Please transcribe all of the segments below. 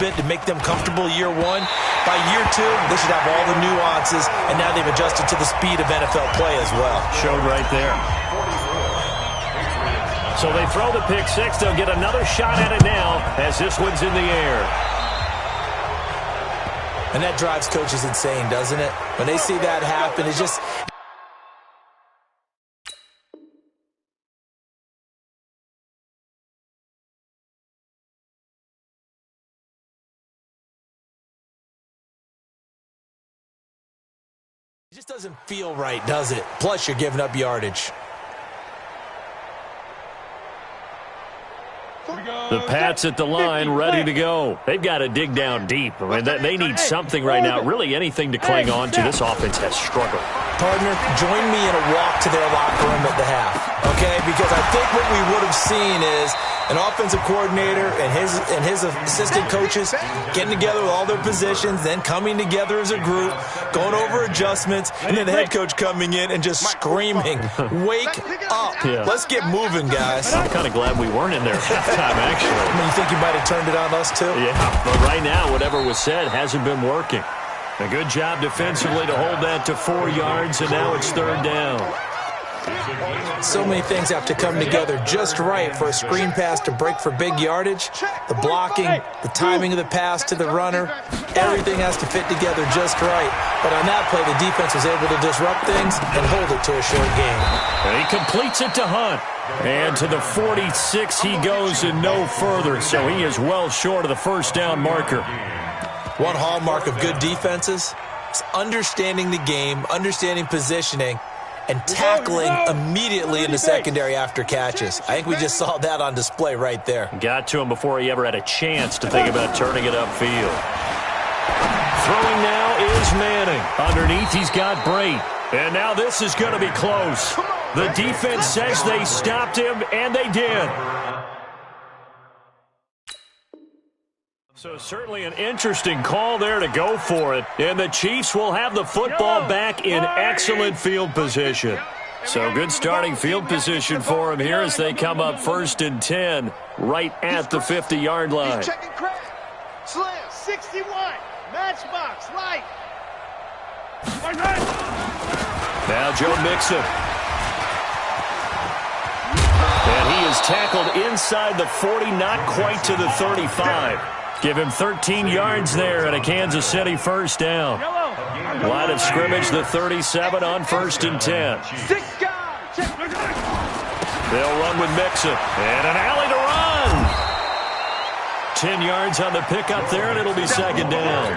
bit to make them comfortable year one. By year two, they should have all the nuances, and now they've adjusted to the speed of NFL play as well. Showed right there. So they throw the pick six. They'll get another shot at it now as this one's in the air. And that drives coaches insane, doesn't it? When they see that happen, it's just... It just doesn't feel right, does it? Plus, you're giving up yardage. The Pats at the line, ready to go. They've got to dig down deep. I mean, they need something right now, really anything to cling on to. This offense has struggled. Partner, join me in a walk to their locker room at the half, okay? Because I think what we would have seen is an offensive coordinator and his assistant coaches getting together with all their positions, then coming together as a group, going over adjustments, and then the head coach coming in and just screaming, "Wake up. Yeah. Let's get moving, guys." I'm kind of glad we weren't in there at halftime, actually. I mean, you think you might have turned it on us, too? Yeah, but right now, whatever was said hasn't been working. A good job defensively to hold that to 4 yards, and now it's third down. So many things have to come together just right for a screen pass to break for big yardage. The blocking, the timing of the pass to the runner, everything has to fit together just right. But on that play, the defense was able to disrupt things and hold it to a short game. And he completes it to Hunt. And to the 46 he goes and no further, so he is well short of the first down marker. One hallmark of good defenses is understanding the game, understanding positioning, and tackling immediately in the secondary after catches. I think we just saw that on display right there. Got to him before he ever had a chance to think about turning it upfield. Throwing now is Manning. Underneath, he's got Brate. And now this is going to be close. The defense says they stopped him, and they did. So certainly an interesting call there to go for it. And the Chiefs will have the football back in excellent field position. So good starting field position for them here as they come up 1st and 10 right at the 50-yard line. Slim, 61, matchbox, light. Now Joe Mixon. And he is tackled inside the 40, not quite to the 35. Give him 13 yards there and a Kansas City first down. Line of scrimmage, the 37 on 1st and 10. They'll run with Mixon. And an alley to run. 10 yards on the pickup there, and it'll be 2nd down.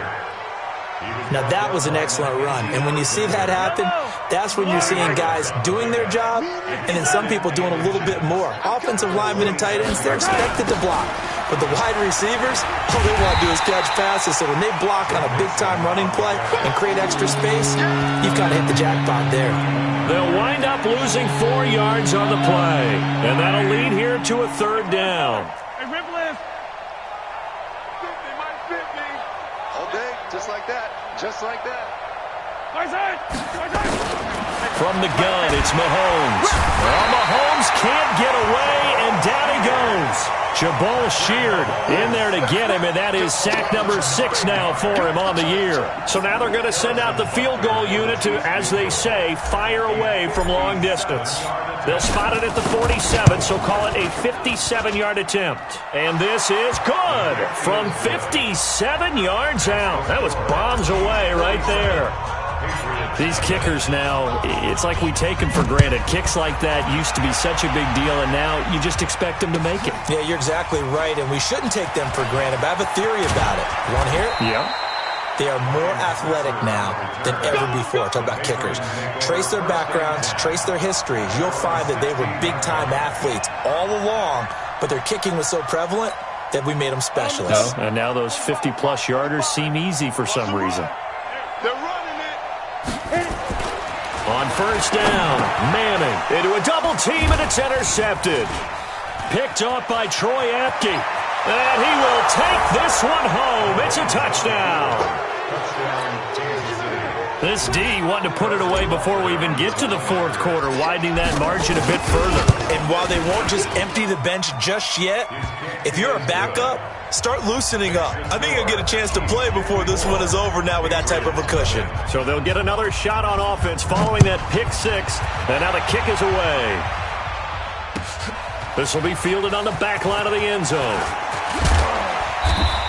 Now, that was an excellent run. And when you see that happen, that's when you're seeing guys doing their job and then some people doing a little bit more. Offensive linemen and tight ends, they're expected to block. But the wide receivers, all they want to do is catch passes. So when they block on a big-time running play and create extra space, you've got to hit the jackpot there. They'll wind up losing 4 yards on the play. And that'll lead here to a 3rd down. Hey, rip list. 50, Mike 50. All day, just like that. Just like that. From the gun, it's Mahomes. Well, Mahomes can't get away, and down he goes. Jabal Sheard in there to get him, and that is sack number 6 now for him on the year. So now they're going to send out the field goal unit to, as they say, fire away from long distance. They'll spot it at the 47, so call it a 57-yard attempt. And this is good from 57 yards out. That was bombs away right there. These kickers now, it's like we take them for granted. Kicks like that used to be such a big deal, and now you just expect them to make it. Yeah, you're exactly right, and we shouldn't take them for granted. But I have a theory about it. You want to hear it? Yeah. They are more athletic now than ever before. Talk about kickers. Trace their backgrounds, trace their histories. You'll find that they were big-time athletes all along, but their kicking was so prevalent that we made them specialists. And now those 50-plus yarders seem easy for some reason. They're running it. On 1st down, Manning into a double team, and it's intercepted. Picked off by Troy Apke. And he will take this one home. It's a touchdown. This D wanting to put it away before we even get to the fourth quarter, widening that margin a bit further. And while they won't just empty the bench just yet, if you're a backup, start loosening up. I think you'll get a chance to play before this one is over now with that type of a cushion. So they'll get another shot on offense following that pick six, and now the kick is away. This will be fielded on the back line of the end zone.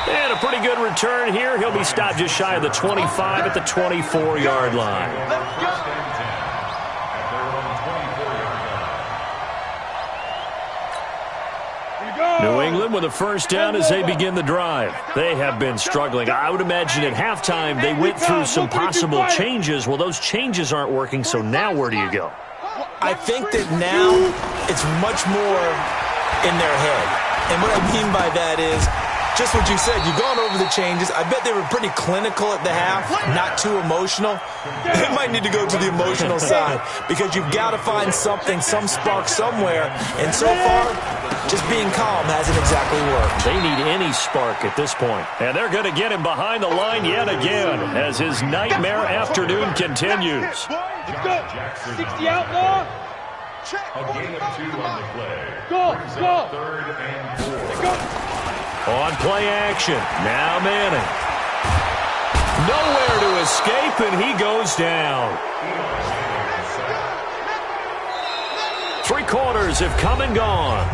And a pretty good return here. He'll be stopped just shy of the 25 at the 24-yard line. New England with a first down as they begin the drive. They have been struggling. I would imagine at halftime they went through some possible changes. Well, those changes aren't working, so now where do you go? I think that now it's much more in their head. And what I mean by that is, just what you said, you've gone over the changes. I bet they were pretty clinical at the half, not too emotional. They might need to go to the emotional side because you've got to find something, some spark somewhere. And so far, just being calm hasn't exactly worked. They need any spark at this point. And they're going to get him behind the line yet again as his nightmare afternoon continues. Let's go. 60 out more. A gain of 2 on the play. Go. Third and 4. Let's go. On play action, now Manning. Nowhere to escape, and he goes down. 3 quarters have come and gone.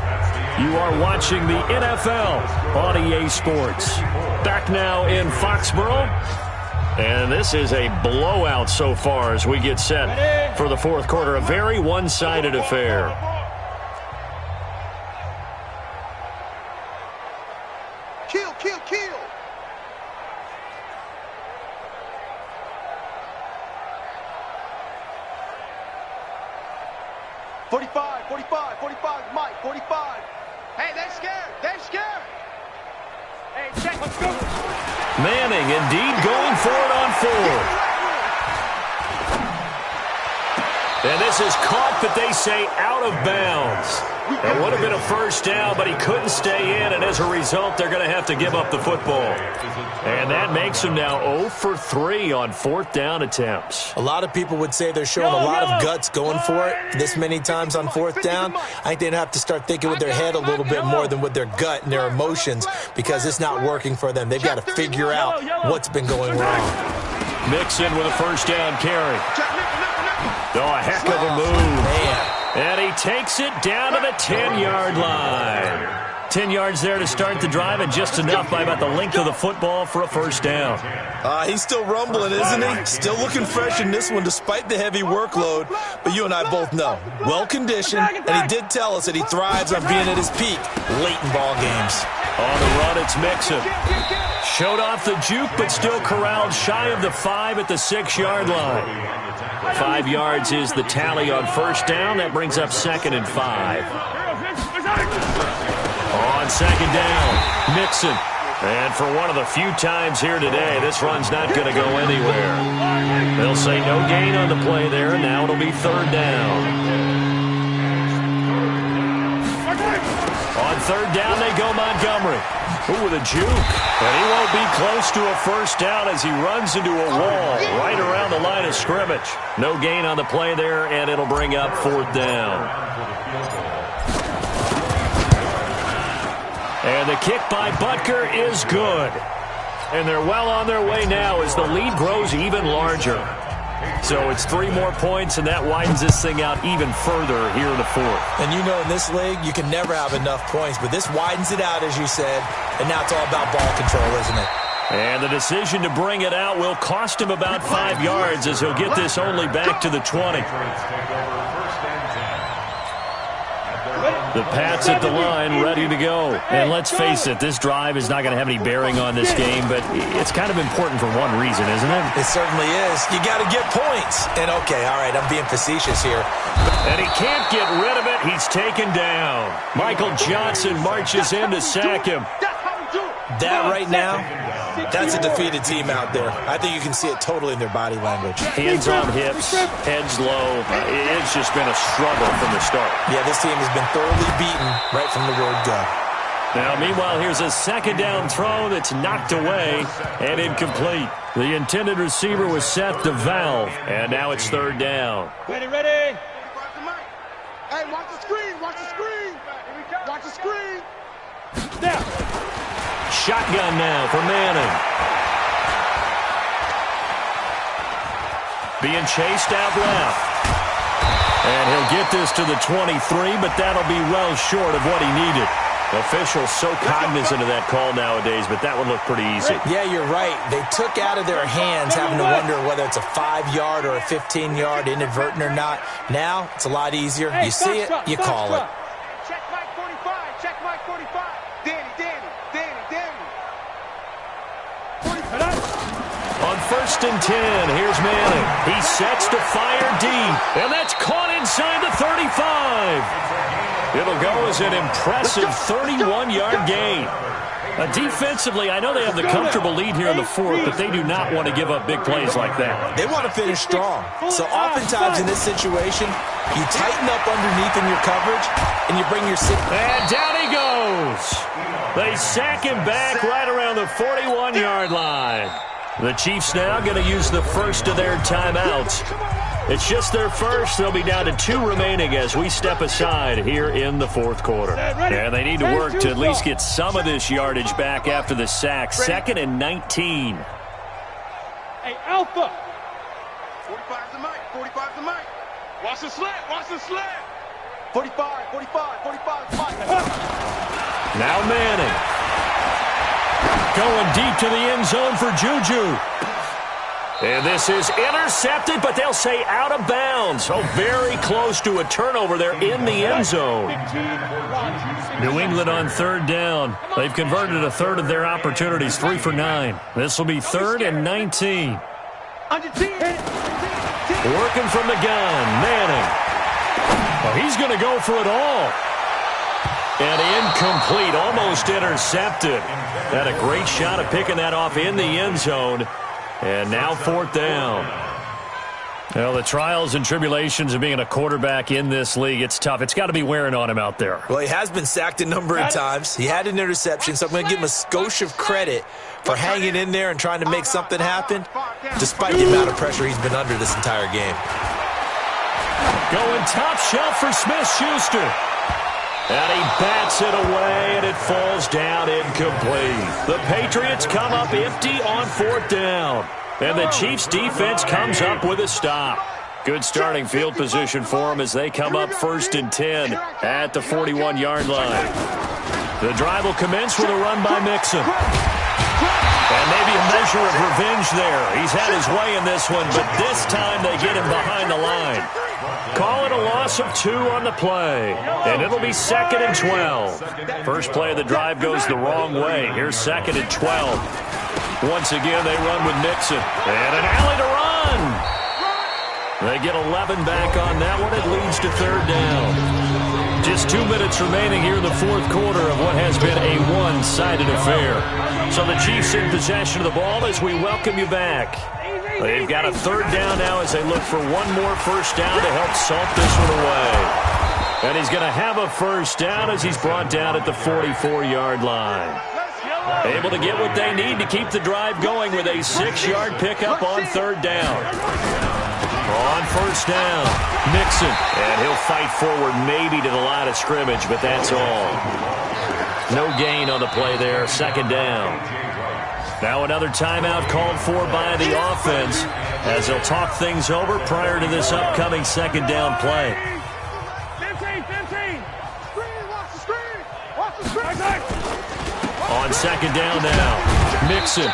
You are watching the NFL on EA Sports. Back now in Foxborough. And this is a blowout so far as we get set for the fourth quarter. A very one-sided affair. Kill. 45, Mike, 45. Hey, they're scared. Hey, check, let's go. Manning indeed going for it on 4. And this is caught, but they say out of bounds. It would have been a first down, but he couldn't stay in, and as a result, they're going to have to give up the football. And that makes him now 0 for 3 on fourth down attempts. A lot of people would say they're showing a lot of guts going for it this many times on fourth down. I think they'd have to start thinking with their head a little bit more than with their gut and their emotions because it's not working for them. They've got to figure out what's been going wrong. Mixon with a first down carry. Oh, a heck of a move. Man. And he takes it down to the 10-yard line. 10 yards there to start the drive, and just enough by about the length of the football for a first down. He's still rumbling, isn't he? Still looking fresh in this one despite the heavy workload. But you and I both know, well-conditioned, and he did tell us that he thrives on being at his peak late in ball games. On the run, it's Mixon. Showed off the juke, but still corralled shy of the 5 at the 6-yard line. 5 yards is the tally on first down. That brings up 2nd and 5. On second down, Mixon. And for one of the few times here today, this run's not going to go anywhere. They'll say no gain on the play there. Now it'll be third down. On third down, they go Montgomery. Ooh, with a juke. And he won't be close to a first down as he runs into a wall right around the line of scrimmage. No gain on the play there, and it'll bring up fourth down. And the kick by Butker is good. And they're well on their way now as the lead grows even larger. So it's 3 more points, and that widens this thing out even further here in the fourth. And you know in this league, you can never have enough points, but this widens it out, as you said, and now it's all about ball control, isn't it? And the decision to bring it out will cost him about 5 yards as he'll get this only back to the 20. The Pats at the line, ready to go. And let's face it, this drive is not going to have any bearing on this game, but it's kind of important for one reason, isn't it? It certainly is. You got to get points. And okay, all right, I'm being facetious here. And he can't get rid of it. He's taken down. Michael Johnson marches in to sack him. That right now, that's a defeated team out there. I think you can see it totally in their body language. Hands on hips, heads low. It's just been a struggle from the start. Yeah, this team has been thoroughly beaten right from the word go. Now, meanwhile, here's a second down throw that's knocked away and incomplete. The intended receiver was set to Valve, and now it's third down. Ready. Hey, watch the screen. Watch the screen. Watch the screen. Now. Shotgun now for Manning. Being chased out left. And he'll get this to the 23, but that'll be well short of what he needed. Officials so cognizant of that call nowadays, but that one looked pretty easy. Yeah, you're right. They took out of their hands having to wonder whether it's a 5-yard or a 15-yard inadvertent or not. Now, it's a lot easier. You see it, you call it. Check Mike 45. Check Mike 45. Danny. On 1st and 10, here's Manning. He sets to fire deep, and that's caught inside the 35. It'll go as an impressive 31-yard gain. Defensively, I know they have the comfortable lead here in the fourth, but they do not want to give up big plays like that. They want to finish strong. So oftentimes in this situation, you tighten up underneath in your coverage, and you bring your sit. And down he goes. They sack him back right around the 41-yard line. The Chiefs now going to use the first of their timeouts. It's just their first. They'll be down to 2 remaining as we step aside here in the fourth quarter. And they need to work to at least get some of this yardage back after the sack. 2nd and 19. Hey, Alpha. 45's the Mike. 45's the Mike. Watch the slant. 45's Mike. Now Manning. Going deep to the end zone for Juju. And this is intercepted, but they'll say out of bounds. Oh, very close to a turnover there in the end zone. New England on 3rd down. They've converted a third of their opportunities, 3 for 9. This will be 3rd and 19. Working from the gun, Manning. Oh, he's going to go for it all. And incomplete, almost intercepted. Had a great shot at picking that off in the end zone. And now 4th down. Well, the trials and tribulations of being a quarterback in this league, it's tough. It's got to be wearing on him out there. Well, he has been sacked a number of times. He had an interception, so I'm going to give him a skosh of credit for hanging in there and trying to make something happen, despite the amount of pressure he's been under this entire game. Going top shelf for Smith-Schuster. And he bats it away, and it falls down incomplete. The Patriots come up empty on 4th down. And the Chiefs' defense comes up with a stop. Good starting field position for them as they come up 1st and 10 at the 41-yard line. The drive will commence with a run by Mixon. And maybe a measure of revenge there. He's had his way in this one, but this time they get him behind the line. Call it a loss of 2 on the play, and it'll be 2nd and 12. First play of the drive goes the wrong way. Here's 2nd and 12. Once again, they run with Mixon. And an alley to run. They get 11 back on that one. It leads to 3rd down. Just 2 minutes remaining here in the fourth quarter of what has been a one-sided affair. So the Chiefs in possession of the ball as we welcome you back. They've got a 3rd down now as they look for one more first down to help salt this one away. And he's going to have a first down as he's brought down at the 44-yard line. Able to get what they need to keep the drive going with a 6-yard pickup on 3rd down. On 1st down, Mixon. And he'll fight forward maybe to the line of scrimmage, but that's all. No gain on the play there, 2nd down. Now another timeout called for by the offense as they'll talk things over prior to this upcoming 2nd down play. 15. Watch the screen. On 2nd down now, Mixon.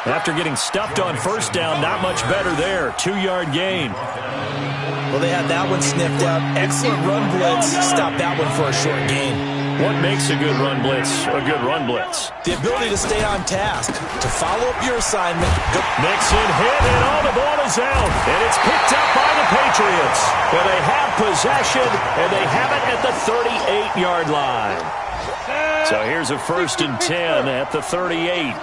After getting stuffed on 1st down, not much better there. 2-yard gain. Well, they had that one sniffed out. Excellent run blitz. Stop that one for a short gain. What makes a good run blitz a good run blitz? The ability to stay on task, to follow up your assignment. Mixon hit, and all the ball is out. And it's picked up by the Patriots. And they have possession, and they have it at the 38-yard line. So here's a 1st and 10 at the 38.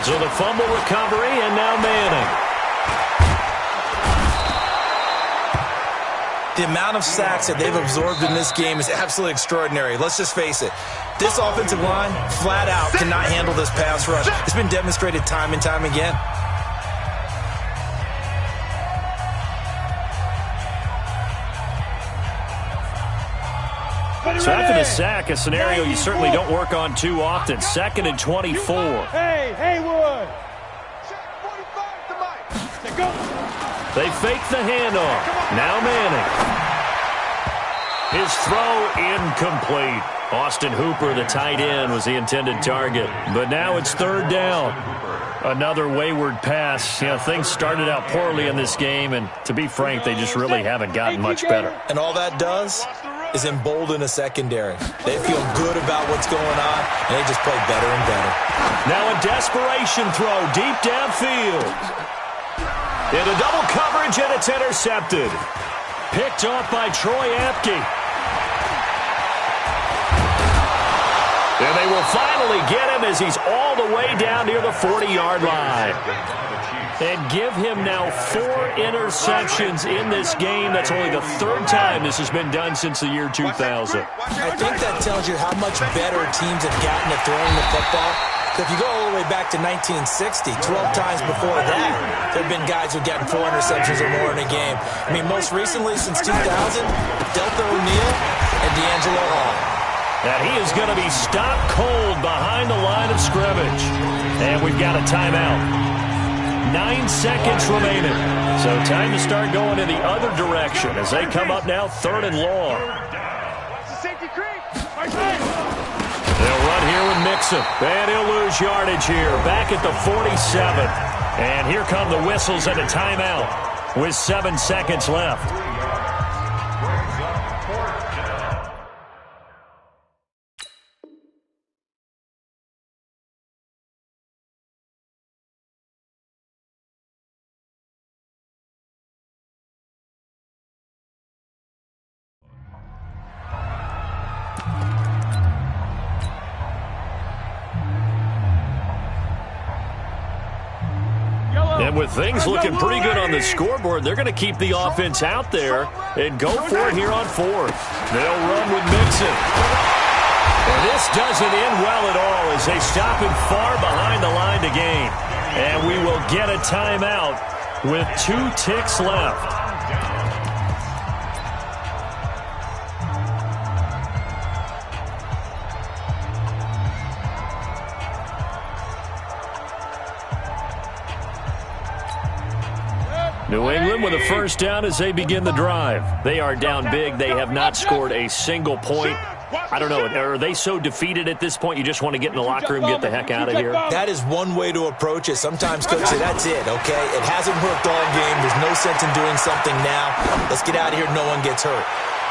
So the fumble recovery, and now Manning. The amount of sacks that they've absorbed in this game is absolutely extraordinary. Let's just face it. This offensive line, flat out, cannot handle this pass rush. It's been demonstrated time and time again. So after the sack, a scenario you certainly don't work on too often. 2nd and 24. Hey, Haywood. They fake the handoff. Now Manning. His throw incomplete. Austin Hooper, the tight end, was the intended target. But now it's 3rd down. Another wayward pass. You know, things started out poorly in this game, and to be frank, they just really haven't gotten much better. And all that does is embolden a secondary. They feel good about what's going on, and they just play better and better. Now a desperation throw deep downfield. Into double coverage, and it's intercepted. Picked off by Troy Apke. And they will finally get him as he's all the way down near the 40-yard line. And give him now 4 interceptions in this game. That's only the 3rd time this has been done since the year 2000. I think that tells you how much better teams have gotten at throwing the football. If you go all the way back to 1960, 12 times before that, there have been guys who've gotten 4 interceptions or more in a game. I mean, most recently since 2000, Delta O'Neal and D'Angelo Hall. And he is going to be stopped cold behind the line of scrimmage. And we've got a timeout. 9 seconds remaining. So time to start going in the other direction as they come up now 3rd and long. They'll run here with Mixon. And he'll lose yardage here. Back at the 47. And here come the whistles and a timeout with 7 seconds left. And with things looking pretty good on the scoreboard, they're going to keep the offense out there and go for it here on 4th. They'll run with Mixon. And this doesn't end well at all as they stop him far behind the line to gain. And we will get a timeout with 2 ticks left. New England with a 1st down as they begin the drive. They are down big. They have not scored a single point. I don't know. Are they so defeated at this point you just want to get in the locker room, get the heck out of here? That is one way to approach it. Sometimes coaches say, that's it, okay? It hasn't worked all game. There's no sense in doing something now. Let's get out of here. No one gets hurt.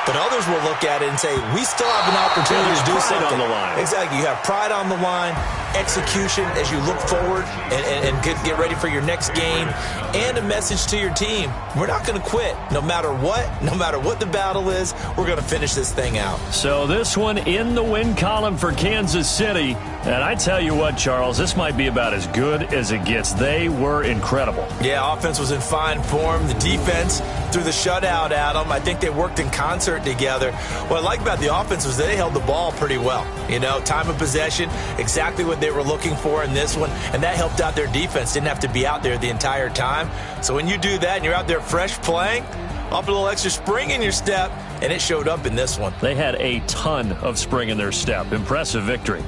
But others will look at it and say, we still have an opportunity to do something. On the line. Exactly. You have pride on the line, execution as you look forward and get ready for your next game, and a message to your team. We're not going to quit. No matter what the battle is, we're going to finish this thing out. So this one in the win column for Kansas City. And I tell you what, Charles, this might be about as good as it gets. They were incredible. Yeah, offense was in fine form. The defense threw the shutout at them. I think they worked in concert together. What I like about the offense was they held the ball pretty well. You know, time of possession, exactly what they were looking for in this one, and that helped out their defense. Didn't have to be out there the entire time. So when you do that and you're out there fresh playing, off a little extra spring in your step, and it showed up in this one. They had a ton of spring in their step. Impressive victory.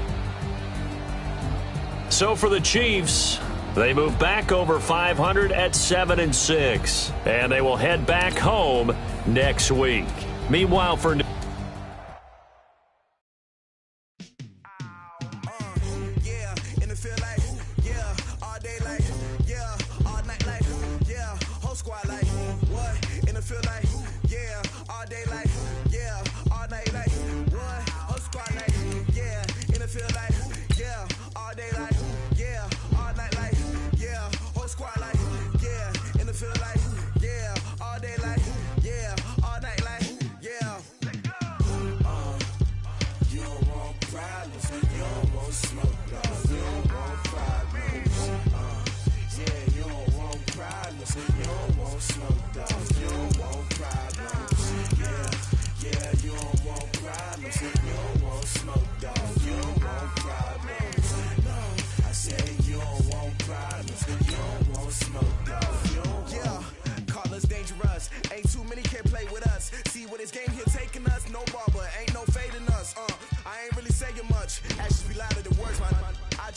So for the Chiefs, they move back over 500 at 7-6, and they will head back home next week. Meanwhile, for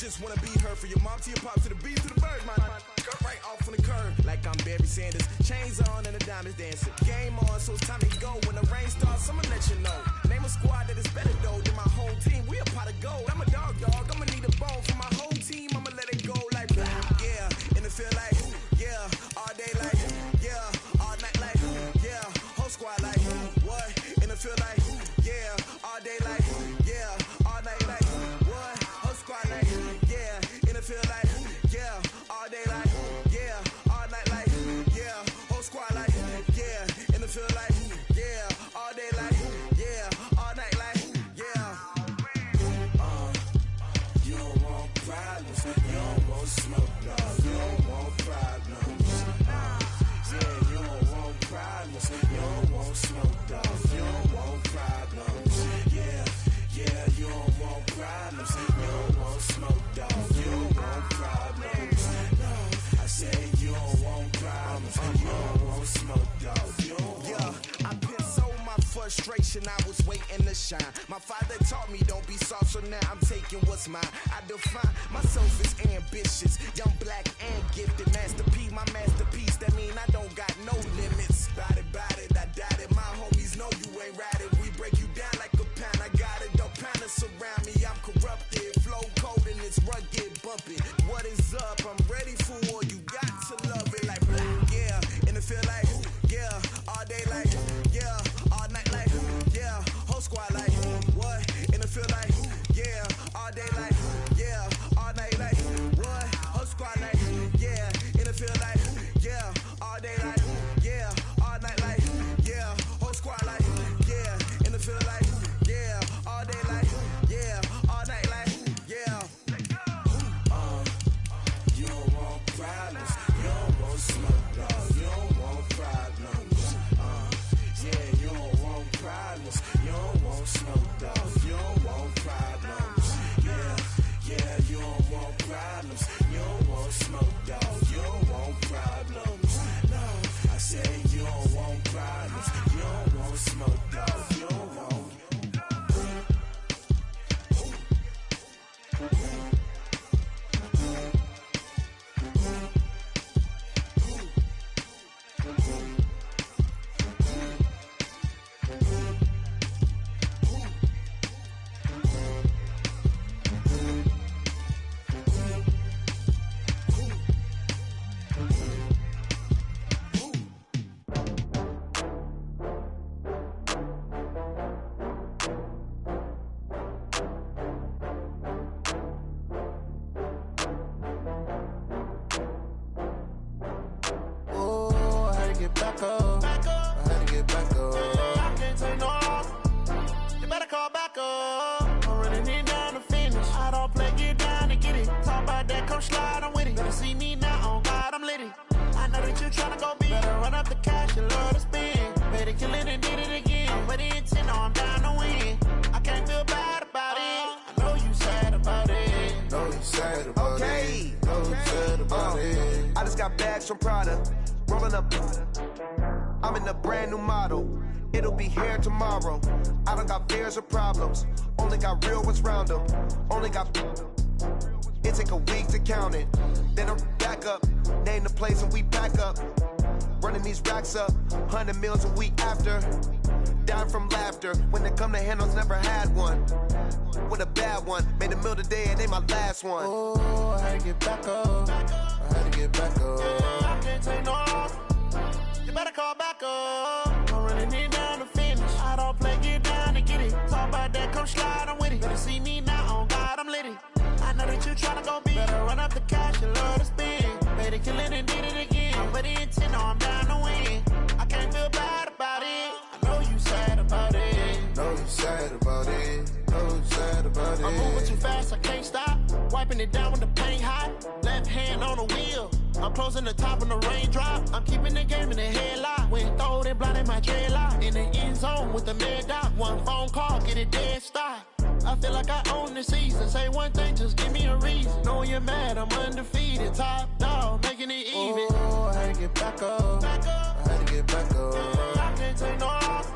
just wanna be heard. For your mom to your pop to the beat to the birds, my cut right off on the curb. Like I'm Barry Sanders. Chains on and the diamonds dancing. Game on, so it's time to go. When the rain starts, I'ma let you know. Name a squad that is better though than my whole team. We a pot of gold. I'm a dog. I'ma need a bone for my whole team. I'ma let it go like yeah. And it feel like yeah. All day like yeah. All night like yeah. Whole squad like what? And it feel like yeah. All day like yeah. All night like what? Whole squad like yeah. And it feel like yeah. All day like yeah. All night like yeah. Whole squad like yeah. And it feel like yeah. All day like yeah. All night like yeah. You don't want problems. You don't want smoke, dog. You don't want problems. Yeah, you don't want problems. You don't want smoke, dog. You don't want problems. Yeah, you don't want problems. You don't want smoke, dog. You don't want problems. No, I said you don't want problems. You don't want smoke, dog. You don't want. Yeah, I pissed so my frustration. I was waiting to shine. My father taught me don't be soft, so now I'm taking what's mine. I define myself as ambitious, young, black, and gifted. Master P, my masterpiece. That mean I don't got no limits. Bout it, I doubt it. My homies know you ain't ratted. We break you down like a pound. I got it, don't pound to surround me. I'm corrupted, flow cold and it's rugged, bumping. What is up? I'm ready for war. You got to love it like yeah, and it feel like yeah, all day like yeah, all night like yeah, whole squad like what? And it feel like yeah, all day like yeah, all night like what? Whole squad like yeah, and it feel like yeah, all day like yeah, all night like yeah, whole squad like yeah, and it feel like yeah, all day like yeah, all night like yeah. You don't want problems, you don't want smoke, dog. You don't want problems. Yeah, you don't want problems, you don't want smoke, dog. You don't want problems. Yeah, you don't want problems, you don't want smoke, dog. You don't want problems. No, I said you don't want problems, you don't want smoke, dog. You don't want. From Prada, rolling up. I'm in a brand new model. It'll be here tomorrow. I don't got fears or problems. Only got real ones round them. Only got. It take a week to count it. Then I'm back up. Name the place and we back up. Running these racks up. 100 meals a week after. Dying from laughter. When it come to handles, never had one. With a bad one. Made a meal today and they my last one. Oh, I had to get back up. I had to get back up. I can't take no loss. You better call back up. I'm running it down to finish. I don't play, get down to get it. Talk about that, come slide, I'm with it. Better see me now, on God, I'm litty. I know that you tryna go big. Better run up the cash, you love to spend. Better kill it and did it again. I'm with the intent, no, I'm down to win. I can't feel bad about it. I know you sad about it. Know you sad about it. Know you sad about it. I'm moving too fast, I can't stop. Wiping it down with the paint hot. Left hand on the wheel. I'm closing the top on the raindrop. I'm keeping the game in the headlock. When throwed and blinded my dreadlock. In the end zone with the mad dot. One phone call, get it dead stop. I feel like I own the season. Say one thing, just give me a reason. Knowing you're mad, I'm undefeated. Top dog, making it even. Oh, I had to get back up. I had to get back up. I can't take no loss.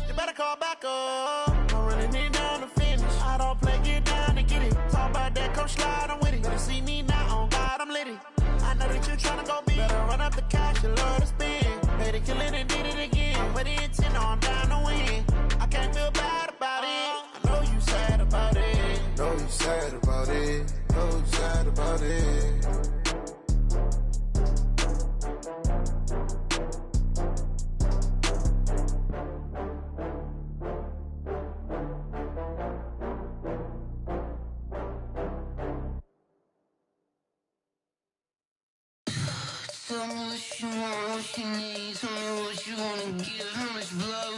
You better call back up. I'm running it down to finish. I don't play, get down to get it. Talk about that, come slide you sad about it. Oh, you sad about it. Tell me what you want, what you need. Tell me what you wanna give. How much blood